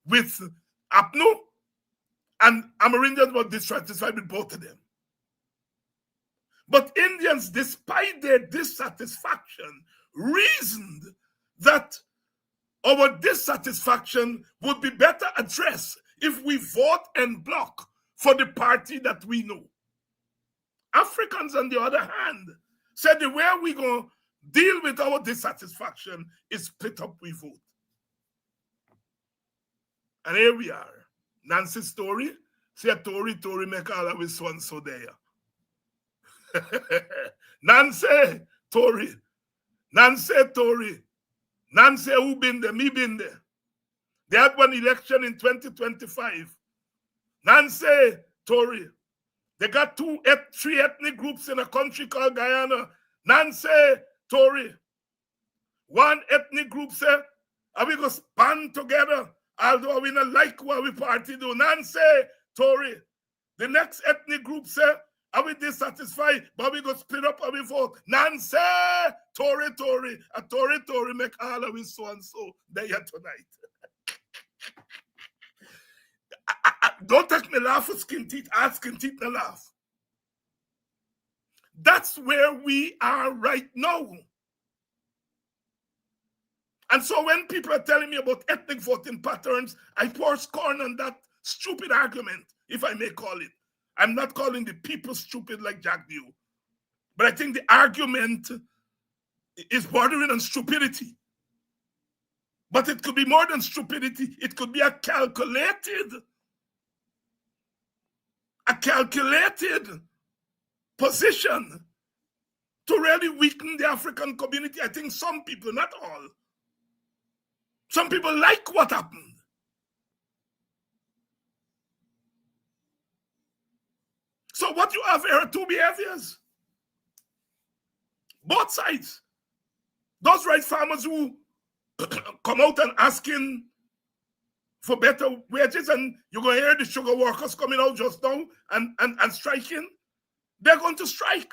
C: with APNU. And Amerindians were dissatisfied with both of them. But Indians, despite their dissatisfaction, reasoned that our dissatisfaction would be better addressed if we vote en bloc for the party that we know. Africans, on the other hand, said the way we're going to deal with our dissatisfaction is split up we vote. And here we are. Nancy's story, say Tory make all of his so and so there. Nancy, Tory. Nancy, Tory. Nancy, who been there? Me been there. They had one election in 2025. Nancy, Tory. They got three ethnic groups in a country called Guyana. Nancy, Tory. One ethnic group say, are we going to band together? Although we don't like what we party do. Nancy, Tory. The next ethnic group say, are we dissatisfied? But we go split up and we vote. Nancy, Tory. A Tory make all of his so and so there tonight. Don't take me laugh with skin teeth. Ask skin teeth to laugh. That's where we are right now. And so when people are telling me about ethnic voting patterns, I pour scorn on that stupid argument, if I may call it. I'm not calling the people stupid like Jack Dew. But I think the argument is bordering on stupidity. But it could be more than stupidity. It could be a calculated position to really weaken the African community. I think some people, not all, some people like what happened. So what you have here are two behaviors. Both sides. Those rice farmers who come out and asking for better wages, and you're going to hear the sugar workers coming out just now and striking. They're going to strike.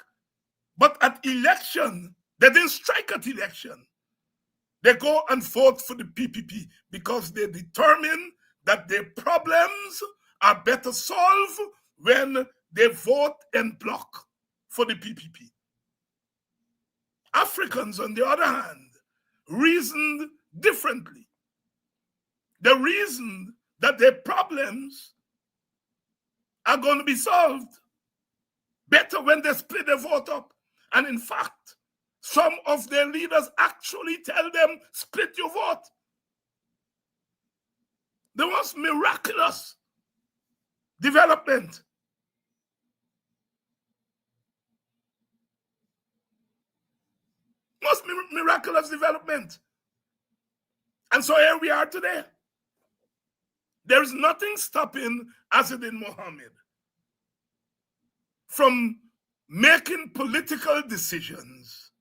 C: But at election, they didn't strike at election. They go and vote for the PPP because they determine that their problems are better solved when they vote en bloc for the PPP. Africans, on the other hand, reasoned differently. They reasoned that their problems are going to be solved better when they split their vote up. And in fact, some of their leaders actually tell them, split your vote. There was miraculous development. Most miraculous development. And so here we are today. There is nothing stopping Azadin Mohammed from making political decisions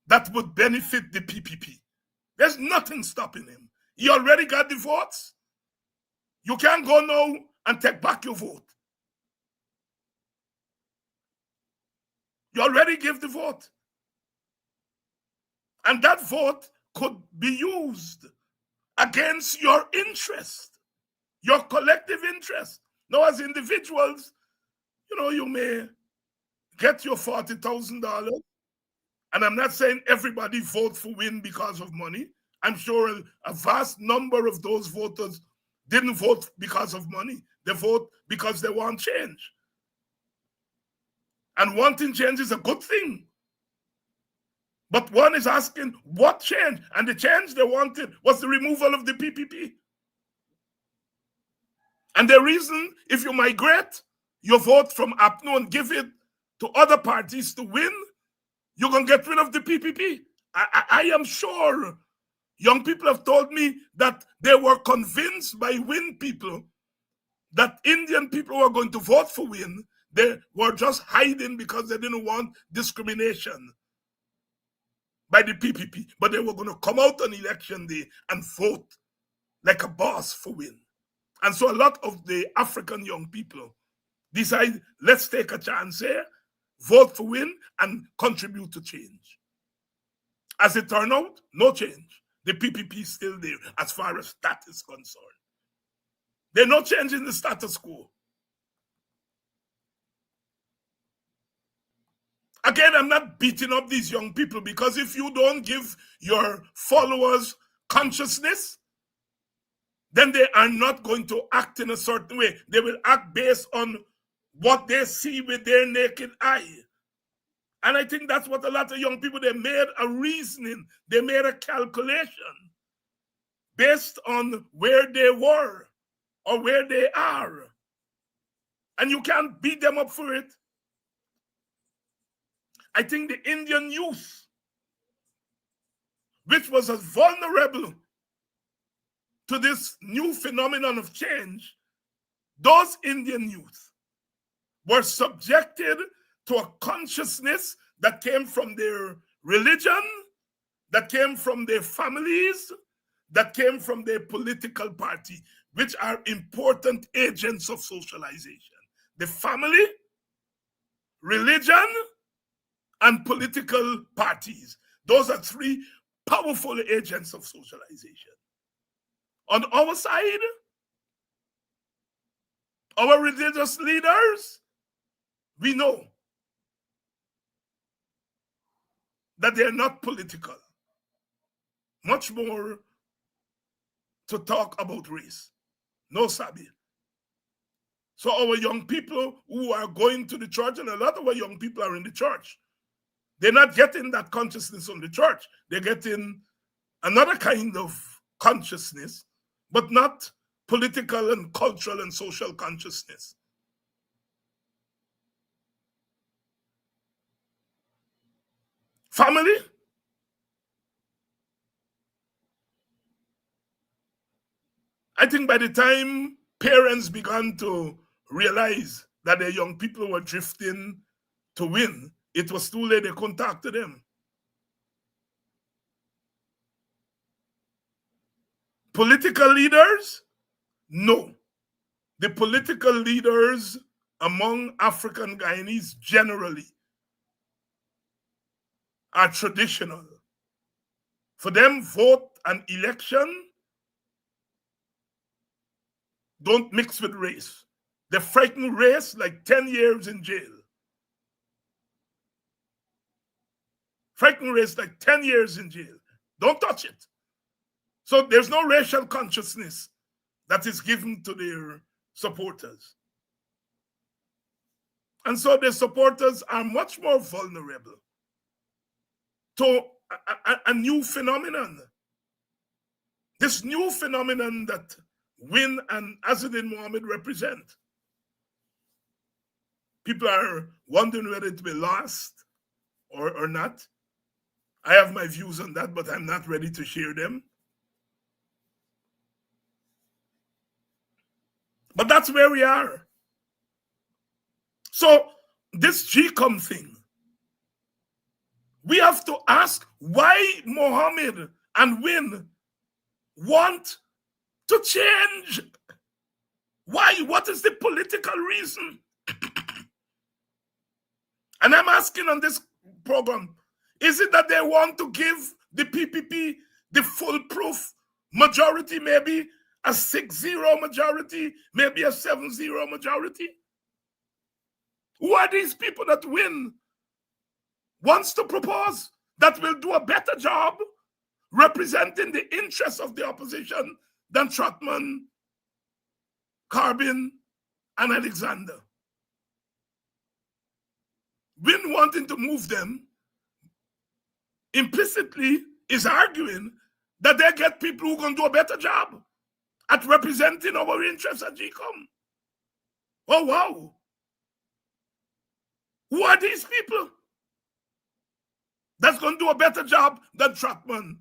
C: that would benefit the PPP. There's nothing stopping him. He already got the votes. You can't go now and take back your vote. You already give the vote. And that vote could be used against your interest, your collective interest. Now, as individuals, you may get your $40,000. And I'm not saying everybody vote for win because of money. I'm sure a vast number of those voters didn't vote because of money. They vote because they want change. And wanting change is a good thing. But one is asking, what change? And the change they wanted was the removal of the PPP. And the reason, if you migrate your vote from APNO and give it to other parties to win, you're going to get rid of the PPP. I am sure young people have told me that they were convinced by WIN people that Indian people were going to vote for WIN. They were just hiding because they didn't want discrimination by the PPP. But they were going to come out on election day and vote like a boss for WIN. And so a lot of the African young people decide, let's take a chance here, vote for WIN, and contribute to change. As it turned out, no change. The PPP is still there as far as that is concerned. There's no change in the status quo. Again, I'm not beating up these young people, because if you don't give your followers consciousness, then they are not going to act in a certain way. They will act based on what they see with their naked eye. And I think that's what a lot of young people, they made a reasoning, they made a calculation based on where they were or where they are. And you can't beat them up for it. I think the Indian youth, which was as vulnerable to this new phenomenon of change, those Indian youth were subjected to a consciousness that came from their religion, that came from their families, that came from their political party, which are important agents of socialization. The family, religion, and political parties. Those are three powerful agents of socialization. On our side, our religious leaders, we know that they are not political, much more to talk about race. No sabi. So our young people who are going to the church, and a lot of our young people are in the church, they're not getting that consciousness from the church. They're getting another kind of consciousness, but not political and cultural and social consciousness. Family, I think by the time parents began to realize that the young people were drifting to win, it was too late. They couldn't talk to them. Political leaders? No. The political leaders among African Guyanese generally are traditional. For them, vote and election don't mix with race. They frighten race like 10 years in jail. Frighten race like 10 years in jail. Don't touch it. So there's no racial consciousness that is given to their supporters. And so their supporters are much more vulnerable to a new phenomenon. This new phenomenon that Win and Azzuddin Mohammed represent. People are wondering whether it will last or not. I have my views on that, but I'm not ready to share them. But that's where we are. So this GCOM thing, we have to ask why Mohammed and Win want to change. Why? What is the political reason? And I'm asking on this program, is it that they want to give the PPP the foolproof majority, maybe a 6-0 majority, maybe a 7-0 majority? Who are these people that Win wants to propose that will do a better job representing the interests of the opposition than Trotman, Carbin, and Alexander? Win wanting to move them implicitly is arguing that they get people who can do a better job at representing our interests at GCOM. Oh, wow. Who are these people that's going to do a better job than Trotman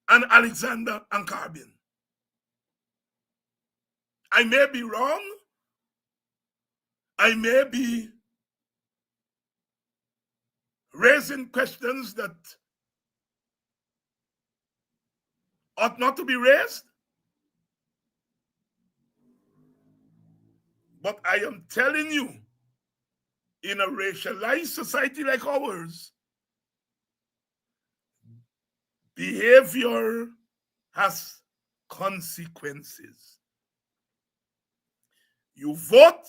C: and Alexander and Carbin? I may be wrong. I may be raising questions that ought not to be raised. But I am telling you, in a racialized society like ours, behavior has consequences. You vote,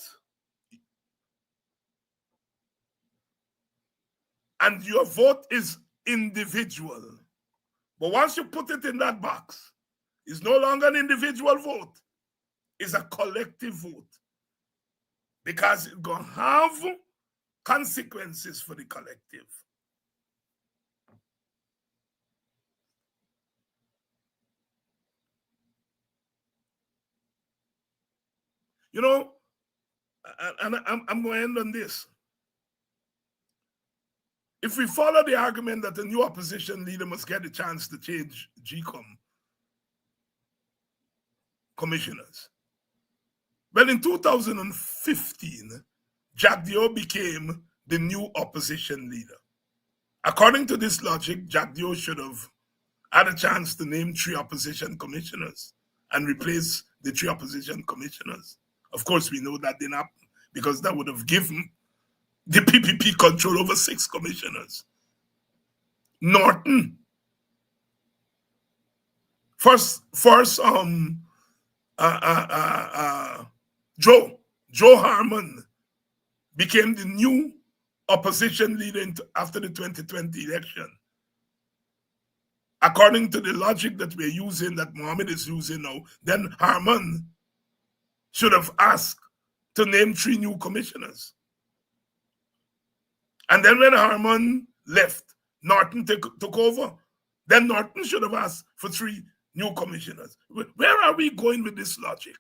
C: and your vote is individual. But once you put it in that box, it's no longer an individual vote. It's a collective vote. Because it's going to have consequences for the collective. You know, and I'm going to end on this. If we follow the argument that a new opposition leader must get a chance to change GCOM commissioners, well, in 2015, Jack Dio became the new opposition leader. According to this logic, Jack Dio should have had a chance to name 3 opposition commissioners and replace the 3 opposition commissioners. Of course, we know that didn't happen because that would have given the PPP control over 6 commissioners. Norton, Joe Harmon became the new opposition leader after the 2020 election. According to the logic that we're using, that Mohammed is using now, then Harmon should have asked to name 3 new commissioners. And then when Harmon left, Norton took over. Then Norton should have asked for 3 new commissioners. Where are we going with this logic?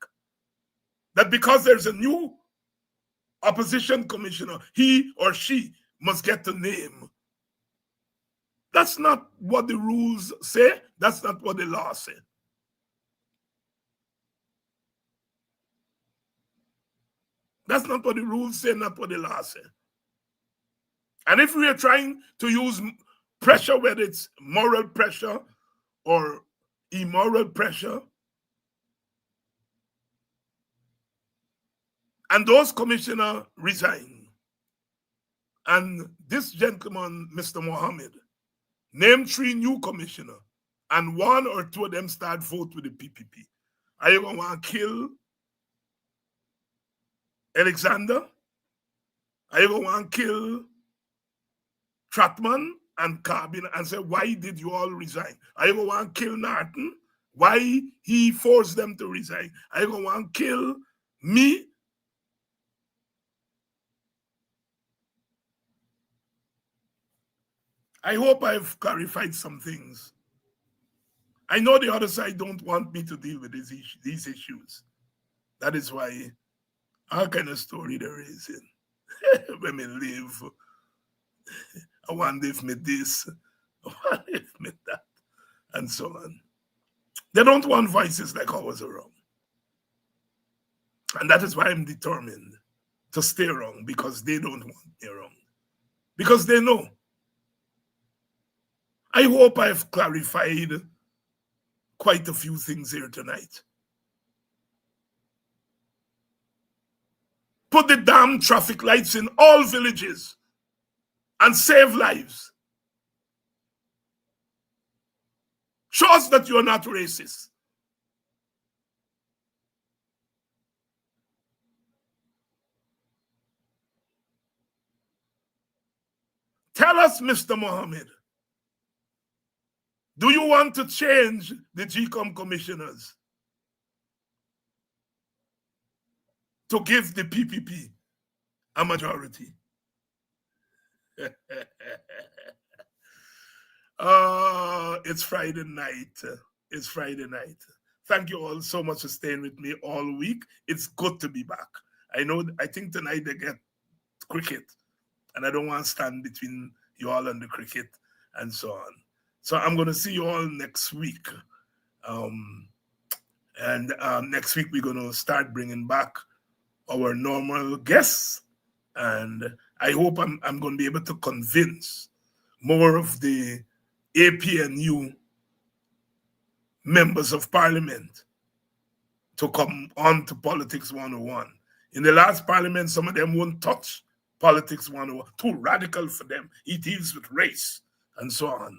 C: That because there's a new opposition commissioner, he or she must get the name. That's not what the rules say. That's not what the law says. That's not what the rules say, not what the law say. And if we are trying to use pressure, whether it's moral pressure or immoral pressure, and those commissioners resign, and this gentleman, Mr. Mohammed, named 3 new commissioners, and 1 or 2 of them start vote with the PPP. Are you going to want to kill Alexander? Are you going to want to kill Trotman and Carbin and say, why did you all resign? Are you going to want to kill Norton? Why he forced them to resign? Are you going to want to kill me? I hope I've clarified some things. I know the other side don't want me to deal with these issues. That is why all kind of story there is in when me live. I wonder if me this, I wonder if me that, and so on. They don't want voices like ours around. And that is why I'm determined to stay around, because they don't want me around. Because they know. I hope I've clarified quite a few things here tonight. Put the damn traffic lights in all villages and save lives. Show us that you're not racist. Tell us, Mr. Mohammed, do you want to change the GCOM commissioners to give the PPP a majority? It's Friday night. It's Friday night. Thank you all so much for staying with me all week. It's good to be back. I think tonight they get cricket, and I don't want to stand between you all and the cricket and so on. So I'm going to see you all next week. Next week we're going to start bringing back our normal guests. And I hope I'm going to be able to convince more of the APNU members of parliament to come on to Politics 101. In the last parliament, some of them won't touch Politics 101. Too radical for them. It deals with race and so on.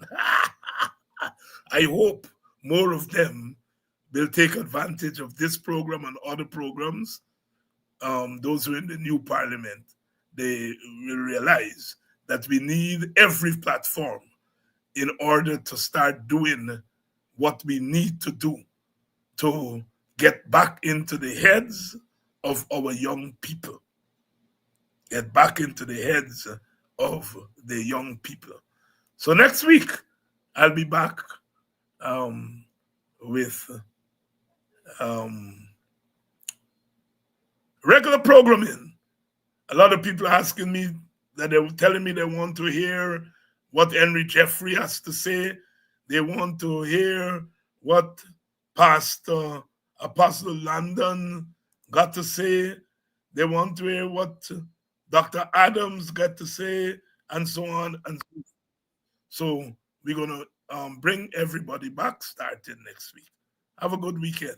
C: I hope more of them will take advantage of this program and other programs. Those who are in the new parliament, they will realize that we need every platform in order to start doing what we need to do to get back into the heads of our young people. Get back into the heads of the young people. So next week, I'll be back with regular programming. A lot of people are asking me, that they were telling me they want to hear what Henry Jeffrey has to say. They want to hear what Pastor Apostle Landon got to say. They want to hear what Dr. Adams got to say, and so on and so forth. So we're going to bring everybody back starting next week. Have a good weekend.